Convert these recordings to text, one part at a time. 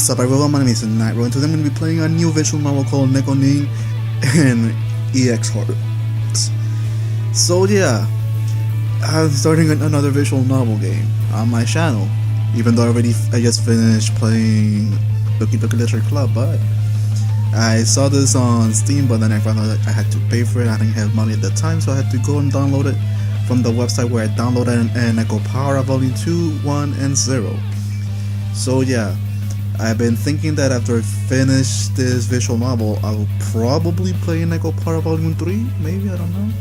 What's up everyone, my name is Nightrow, and today I'm going to be playing a new visual novel called Neko Nin and EX Horror. So yeah, I'm starting another visual novel game on my channel, even though I just finished playing Doki Doki Literature Club, but I saw this on Steam, but then I found out that I had to pay for it. I didn't have money at the time, so I had to go and download it from the website where I downloaded an Neko Power Volume 2, 1, and 0. So yeah, I've been thinking that after I finish this visual novel, I'll probably play Neko Power Volume 3, maybe, I don't know.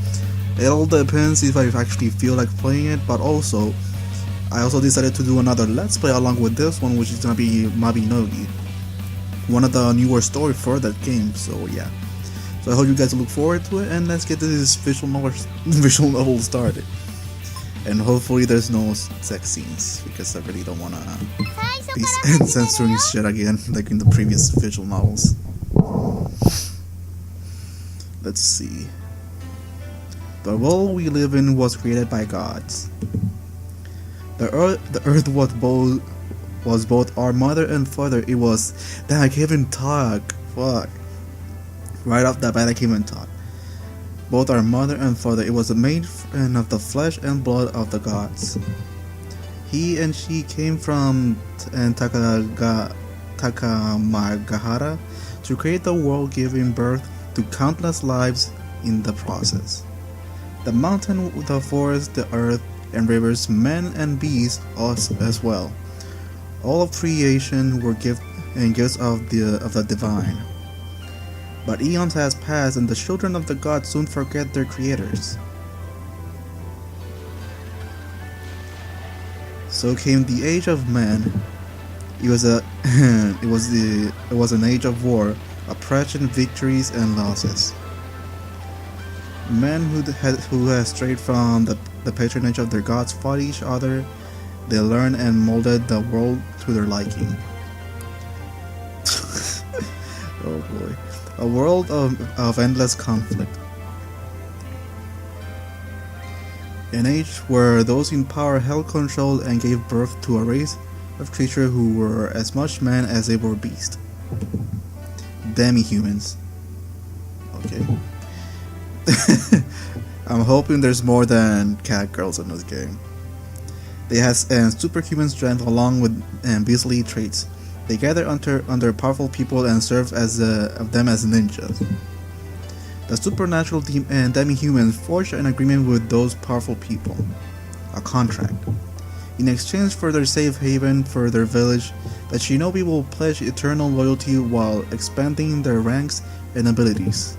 It all depends if I actually feel like playing it, but also, I also decided to do another Let's Play along with this one, which is gonna be Mabinogi, one of the newer story for that game, so yeah. So I hope you guys look forward to it, and let's get this visual novel started. And hopefully there's no sex scenes, because I really don't wanna be censoring shit again, like in the previous visual novels. Let's see. The world we live in was created by gods. The earth was both our mother and father. It was... Damn, I can't even talk. Fuck. Right off the bat, I can't even talk. Both our mother and father. It was made of the flesh and blood of the gods. He and she came from Takamagahara to create the world, giving birth to countless lives in the process. The mountain, the forest, the earth, and rivers, men and beasts as well. All of creation were gifts of the divine. But eons has passed, and the children of the gods soon forget their creators. So came the age of man. It was an age of war, oppression, victories, and losses. Men who had strayed from the patronage of their gods fought each other. They learned and molded the world to their liking. Oh boy. A world of endless conflict. An age where those in power held control and gave birth to a race of creatures who were as much men as they were beasts. Demi-humans. Okay. I'm hoping there's more than cat girls in this game. They have superhuman strength along with beastly traits. They gather under powerful people and serve as them as ninjas. The supernatural demi-humans forge an agreement with those powerful people, a contract. In exchange for their safe haven for their village, the shinobi will pledge eternal loyalty while expanding their ranks and abilities.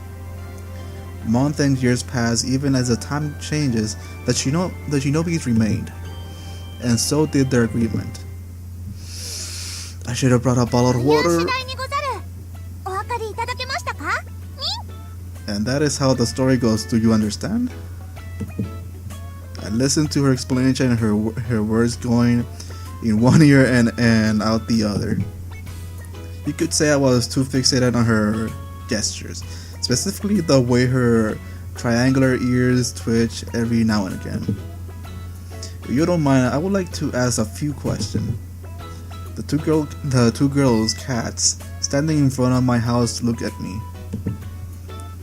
Months and years pass, even as the time changes, the shinobis remained, and so did their agreement. I should have brought a bottle of water. And that is how the story goes. Do you understand? I listened to her explanation and her words going in one ear and out the other. You could say I was too fixated on her gestures, specifically the way her triangular ears twitch every now and again. If you don't mind, I would like to ask a few questions. The two girls' cats standing in front of my house look at me.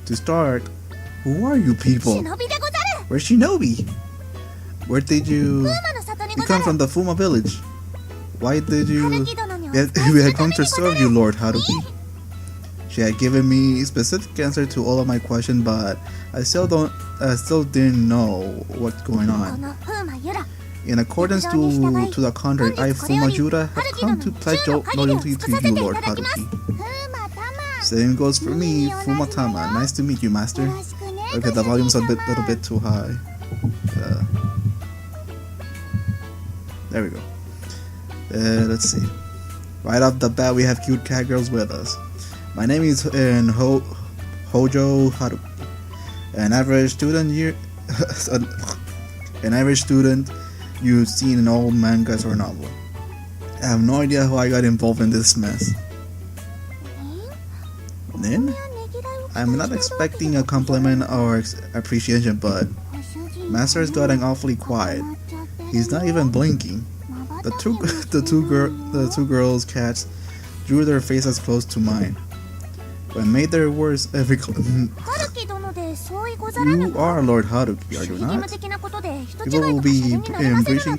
To start, who are you people? Where's Shinobi? Where did you come from? The Fuma village. Why did you? We had come to serve you, Lord Haruki. She had given me a specific answer to all of my questions, but I still didn't know what's going on. In accordance to the contract, I, Fumajura, have come to pledge loyalty to you, Lord Haruki. Same goes for me, Fumatama. Nice to meet you, Master. Okay, the volume's a little bit too high. There we go. Let's see. Right off the bat, we have cute cat girls with us. My name is Hojo Haruki. An average student you've seen in all mangas or novel. I have no idea how I got involved in this mess. Nin? I'm not expecting a compliment or appreciation, but Master is getting awfully quiet. He's not even blinking. The two girls' cats drew their faces close to mine. But made their words every You are Lord Haruki, are you not? People will be breaching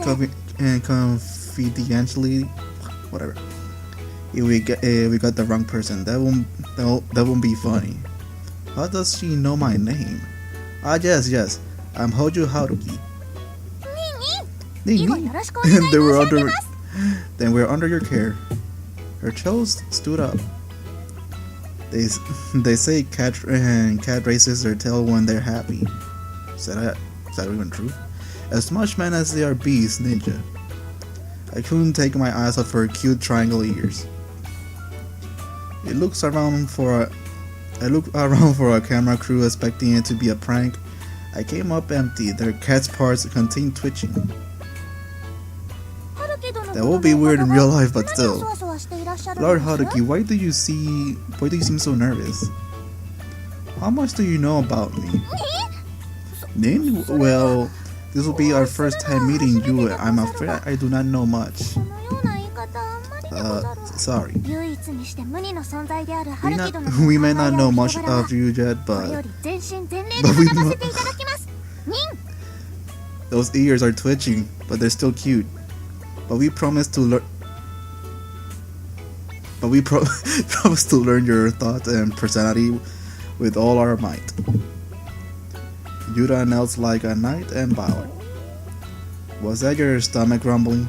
confidentially, whatever. If we got the wrong person, that won't be funny. How does she know my name? Ah, yes, I'm Hojo Haruki. Then we're under your care. Her chose stood up. They say cat raises their tail when they're happy. Is that even true? As much men as they are beasts, ninja. I couldn't take my eyes off her cute triangle ears. I looked around for a camera crew, expecting it to be a prank. I came up empty. Their cat's parts continued twitching. That would be weird in real life, but still. Lord Haruki, why do you seem so nervous? How much do you know about me? Nin? Well, this will be our first time meeting you. I'm afraid I do not know much. Sorry. We may not know much of you yet, but we know. Those ears are twitching, but they're still cute. But we promise to learn. But we promise to learn your thoughts and personality with all our might. Yuta knelt like a knight and bowed. Was that your stomach rumbling?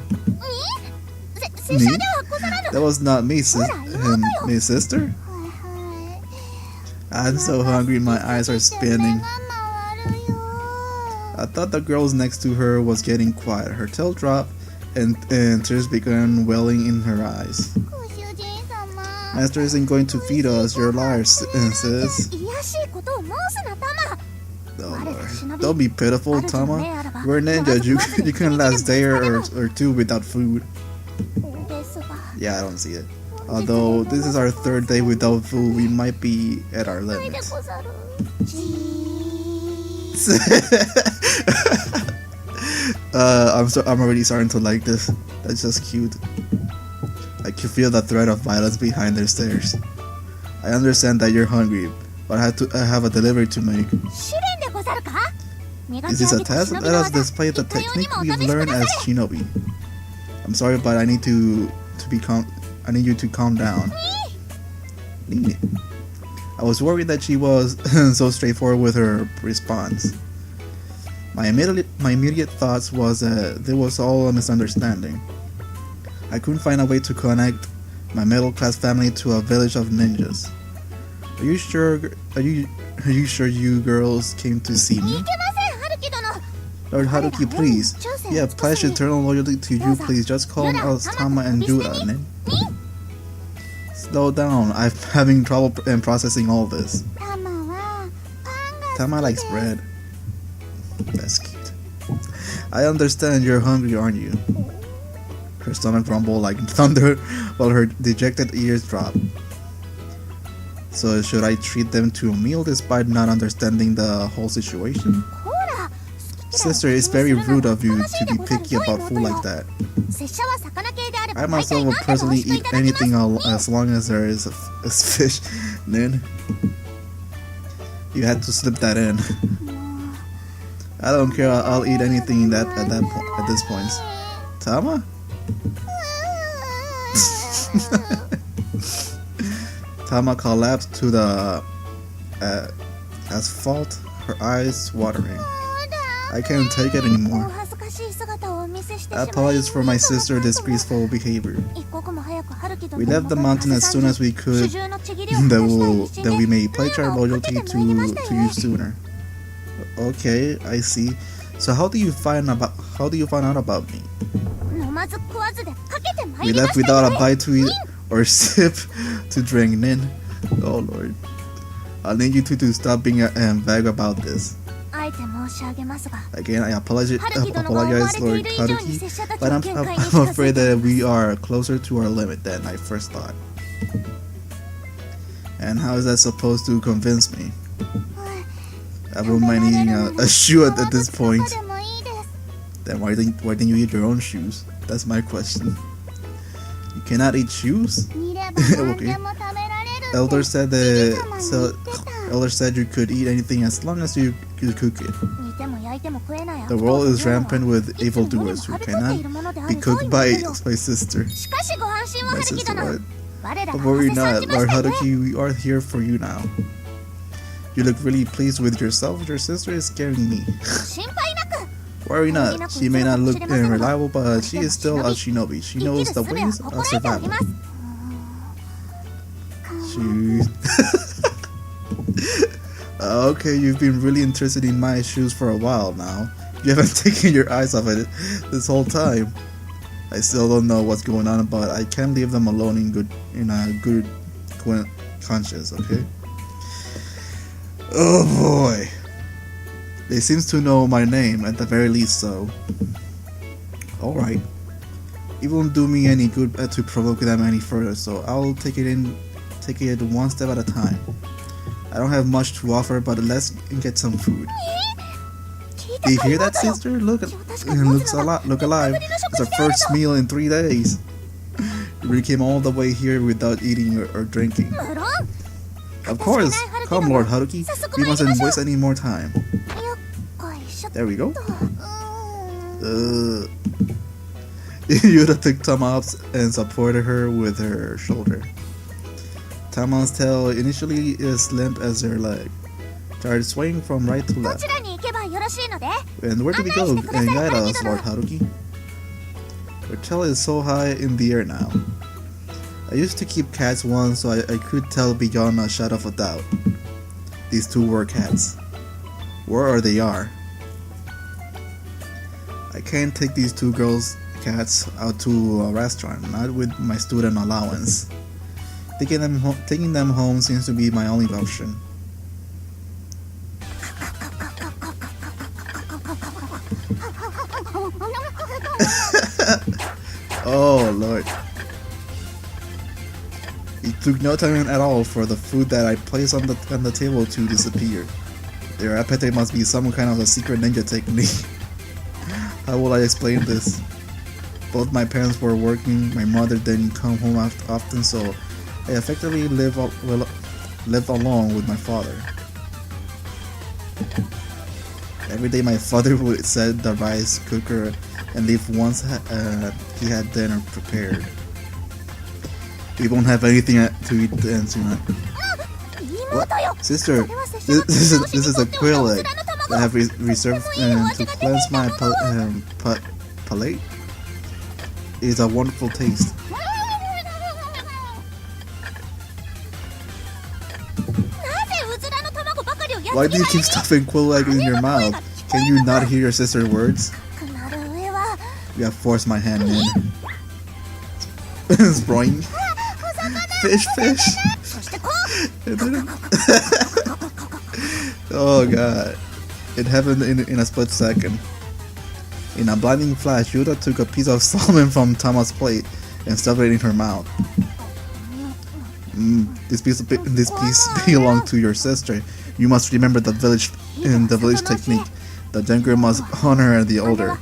Me? That was not me, sister. I'm so hungry, my eyes are spinning. I thought the girl next to her was getting quiet. Her tail dropped, and tears began welling in her eyes. Master isn't going to feed us, you're liars, sis. Oh Lord. Don't be pitiful, Tama. We're ninjas, you can last a day or two without food. Yeah, I don't see it. Although this is our third day without food, we might be at our limits. I'm already starting to like this. That's just cute. I can feel the threat of violence behind their stares. I understand that you're hungry, but I have a delivery to make. Is this a test? Let us display the technique we've learned as shinobi. I'm sorry, but I need you to calm down. I was worried that she was so straightforward with her response. My immediate thoughts was that there was all a misunderstanding. I couldn't find a way to connect my middle-class family to a village of ninjas. Are you sure you girls came to see me? Lord Haruki, please. We have pledged eternal loyalty to you. Please just call us Tama and Yuta, Nin. Slow down. I'm having trouble processing all this. Tama likes bread. That's cute. I understand you're hungry, aren't you? Her stomach rumbled like thunder while her dejected ears dropped. So should I treat them to a meal despite not understanding the whole situation? Sister, it's very rude of you to be picky about food like that. I myself will personally eat anything as long as there is fish. Nin, you had to slip that in. I don't care. I'll eat anything at this point. Tama? Tama collapsed to the asphalt, her eyes watering. I can't take it anymore. I apologize for my sister's disgraceful behavior. We left the mountain as soon as we could, that we may pledge our loyalty to you sooner. Okay, I see. So how do you find out about me? We left without a bite to eat or sip to drink. Nin. Oh Lord. I'll need you two to stop being vague about this. Again, I apologize, Lord Haruki, but I'm afraid that we are closer to our limit than I first thought. And how is that supposed to convince me? I wouldn't mind eating a shoe at this point. Then why didn't you eat your own shoes? That's my question. You cannot eat shoes? Okay. Elder said you could eat anything as long as you cook it. The world is rampant with evildoers who cannot be cooked by my sister. My sister, what? But worry not, Lord Haruki, we are here for you now. You look really pleased with yourself. Your sister is scaring me. Worry not, she may not look reliable, but she is still a shinobi. She knows the ways of survival. Okay, you've been really interested in my shoes for a while now. You haven't taken your eyes off it this whole time. I still don't know what's going on, but I can't leave them alone in a good conscience, okay? Oh boy. They seem to know my name, at the very least, so... Alright. It won't do me any good to provoke them any further, so I'll take it one step at a time. I don't have much to offer, but let's get some food. Do you hear that, sister? Look alive. It's our first meal in 3 days. We came all the way here without eating or drinking. Of course. Come, Lord Haruki. We mustn't waste any more time. There we go. Yuta took Tama up and supported her with her shoulder. Tama's tail initially is limp as her leg. Started swaying from right to left. And where do we go? And guide us, Lord Haruki. Her tail is so high in the air now. I used to keep cats once, so I could tell beyond a shadow of a doubt. These two were cats. Where they are. I can't take these two cats out to a restaurant, not with my student allowance. Taking them home seems to be my only option. Oh Lord. It took no time at all for the food that I placed on the table to disappear. Their appetite must be some kind of a secret ninja technique. How will I explain this? Both my parents were working, my mother didn't come home often, so I effectively lived alone with my father. Every day my father would set the rice cooker and leave once he had dinner prepared. We won't have anything to eat tonight. What? Sister, this is a quail egg that I have reserved to cleanse my palate. It is a wonderful taste. Why do you keep stuffing quail egg in your mouth? Can you not hear your sister's words? You have forced my hand in. Sproing. Fish. Oh god. It happened in a split second. In a blinding flash, Yuta took a piece of salmon from Tama's plate and stuffed it in her mouth. This piece belonged to your sister. You must remember the village technique. The younger must honor the older.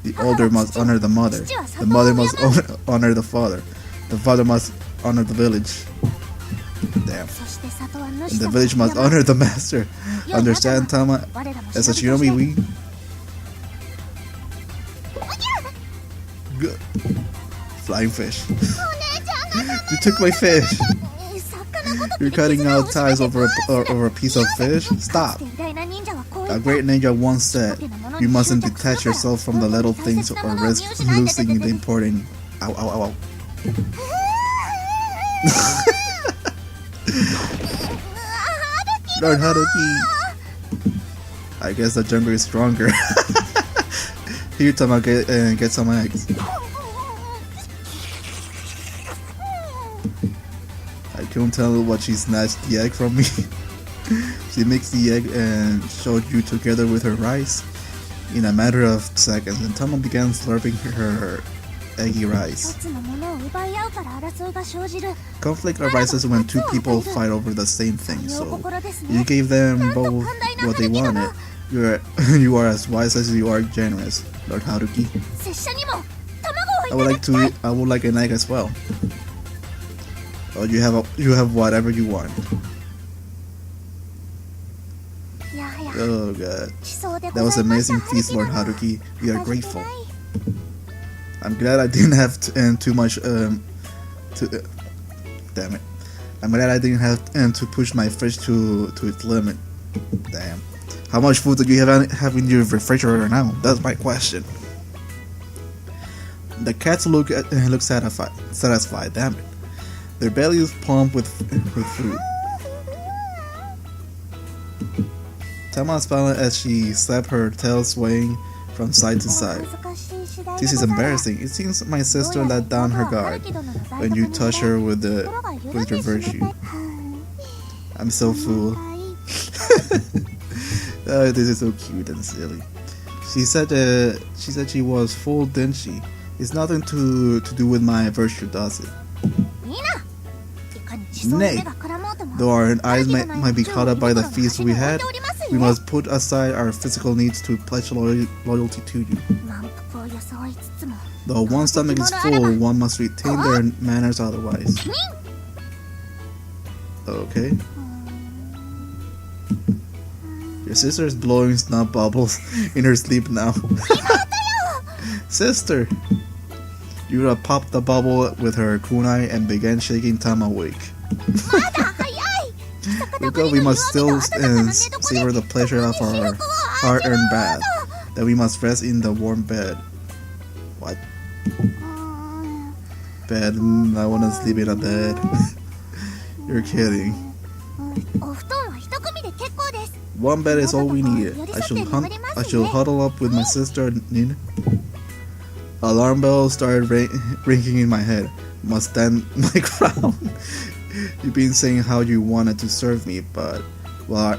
The older must honor the mother. The mother must honor the father. The father must honor the village. Damn. And the village must honor the master. Understand, Tama? As a shinobi, we... Good. Flying fish. You took my fish. You're cutting out ties over a piece of fish? Stop. A great ninja once said, you mustn't detach yourself from the little things or risk losing the important. Ow, ow, ow, ow. Lord Haruki. I guess the jungle is stronger. Here, Tama, get some eggs. I couldn't tell what she snatched the egg from me. She mixed the egg and shoyu together with her rice in a matter of seconds, and Tama began slurping her eggy rice. Conflict arises when two people fight over the same thing, so you gave them both what they wanted. You are as wise as you are generous, Lord Haruki. I would like an egg as well. Oh, you have whatever you want. Oh god. That was an amazing feast, Lord Haruki. We are grateful. I'm glad I didn't have too much damn it. I'm glad I didn't have to push my fridge to its limit. Damn. How much food do you have in your refrigerator now? That's my question. The cats look satisfied. Damn it. Their bellies pump with food. Tama smiled as she slapped her tail, swaying from side to side. This is embarrassing. It seems my sister let down her guard when you touch her with your virtue. I'm so full. Oh, this is so cute and silly. She said she was full, didn't she? It's nothing to do with my virtue, does it? Nay, though our eyes might be caught up by the feast we had, we must put aside our physical needs to pledge loyalty to you. Though one's stomach is full, one must retain their manners otherwise. Okay. Your sister is blowing snot bubbles in her sleep now. Sister! Yura popped the bubble with her kunai and began shaking Tama awake. Luka, we must still savor the pleasure of our hard-earned bath. That we must rest in the warm bed. What? Bed? I want to sleep in a bed. You're kidding. One bed is all we need. I shall huddle up with my sister Nin. Alarm bells started ringing in my head. Must stand my ground. You've been saying how you wanted to serve me, but why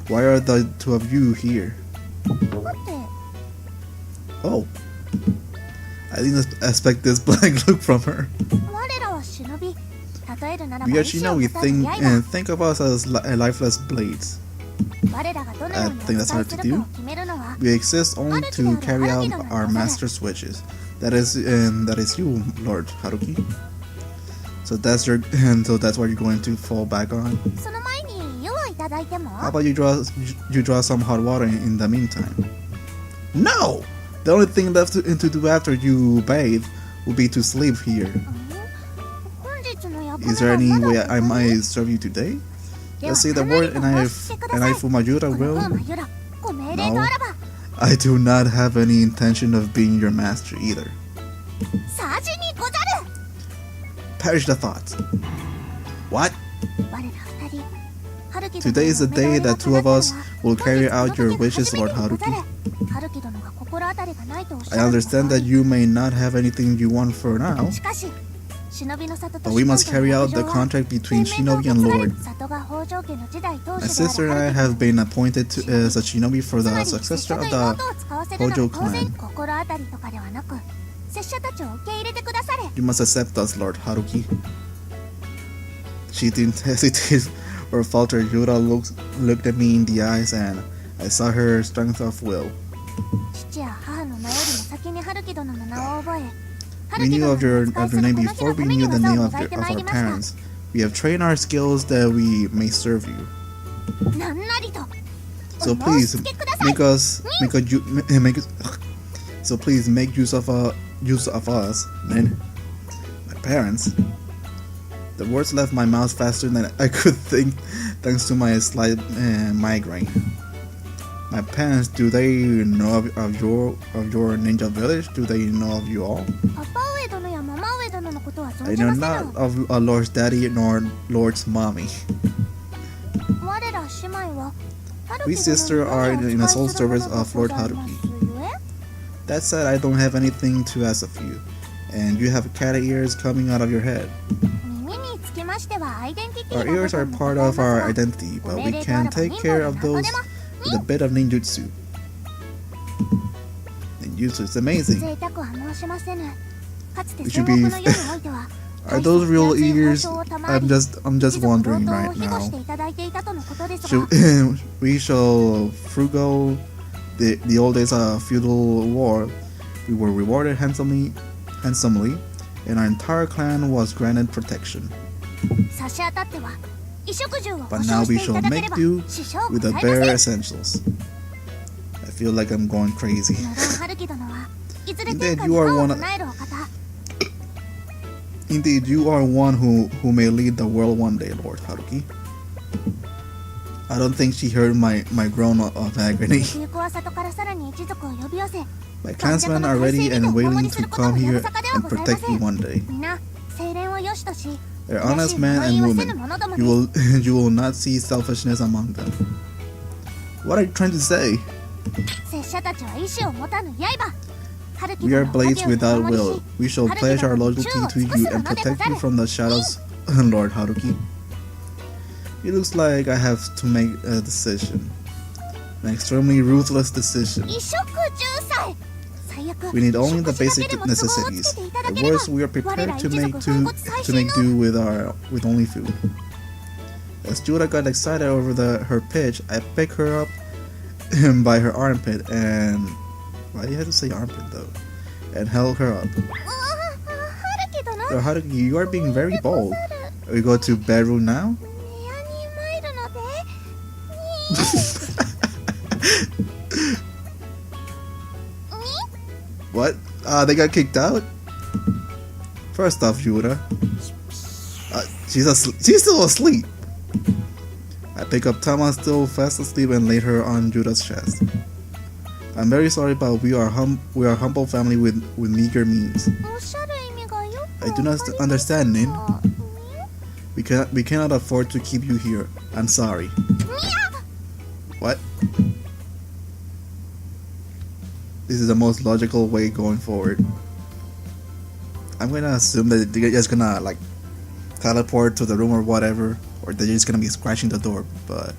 are the two of you here? Oh, I didn't expect this blank look from her. We are shinobi, think of us as lifeless blades. I think that's hard to do. We exist only to carry out our master's wishes. That is you, Lord Haruki. So that's what you're going to fall back on. How about you draw some hot water in the meantime? No! The only thing left to do after you bathe will be to sleep here. Is there any way I might serve you today? Let's say the word and I Fumajura will. No, I do not have any intention of being your master either. Perish the thought. What? Today is the day that two of us will carry out your wishes, Lord Haruki. I understand that you may not have anything you want for now, but we must carry out the contract between Shinobi and Lord. My sister and I have been appointed as a Shinobi for the successor of the Hojo clan. You must accept us, Lord Haruki. She didn't hesitate or falter. Yura looked at me in the eyes and I saw her strength of will. We knew of your name before we knew the name of our parents. We have trained our skills that we may serve you. So please make use of us, men, my parents. The words left my mouth faster than I could think, thanks to my slight migraine. My parents, do they know of your ninja village? Do they know of you all? I know not of Lord's daddy nor Lord's mommy. We sisters are in the sole service of Lord Haruki. That said, I don't have anything to ask of you, and you have cat ears coming out of your head. Our ears are part of our identity, but we can take care of those with a bit of ninjutsu. Ninjutsu is amazing. It should be. Are those real ears? I'm just wondering right now. We shall forgo the old days of feudal war. We were rewarded handsomely handsomely, and our entire clan was granted protection. But now we shall make do with the bare essentials. I feel like I'm going crazy. Indeed, you are one who may lead the world one day, Lord Haruki. I don't think she heard my groan of agony. My clansmen are ready and willing to come here and protect you one day. They're honest men and women. You will not see selfishness among them. What are you trying to say? We are blades without will. We shall pledge our loyalty to you and protect you from the shadows, Lord Haruki. It looks like I have to make a decision. An extremely ruthless decision. We need only the basic necessities. At worst, we are prepared to make do with only food. As Judah got excited over her pitch, I picked her up by her armpit and... Why do you have to say armpit though? And held her up. So Haruki, you are being very bold. We go to bedroom now? What? They got kicked out? First off, Judah. She's still asleep. I pick up Tama still fast asleep and laid her on Judah's chest. I'm very sorry, but we are a humble family with meager means. I do not understand, Nin. We cannot afford to keep you here. I'm sorry. What? This is the most logical way going forward. I'm gonna assume that they're just gonna like teleport to the room or whatever, or they're just gonna be scratching the door. But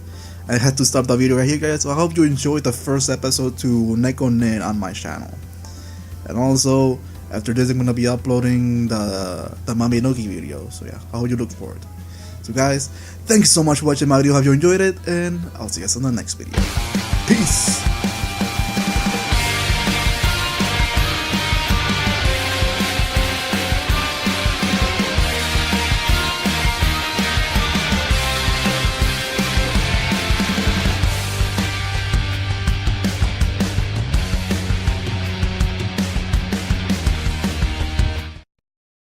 I had to stop the video right here, guys. So I hope you enjoyed the first episode to Neko Nin on my channel. And also, after this, I'm gonna be uploading the Mame Nogi video. So yeah, I hope you look forward. So guys, thanks so much for watching my video. Hope you enjoyed it, and I'll see you guys in the next video. Peace.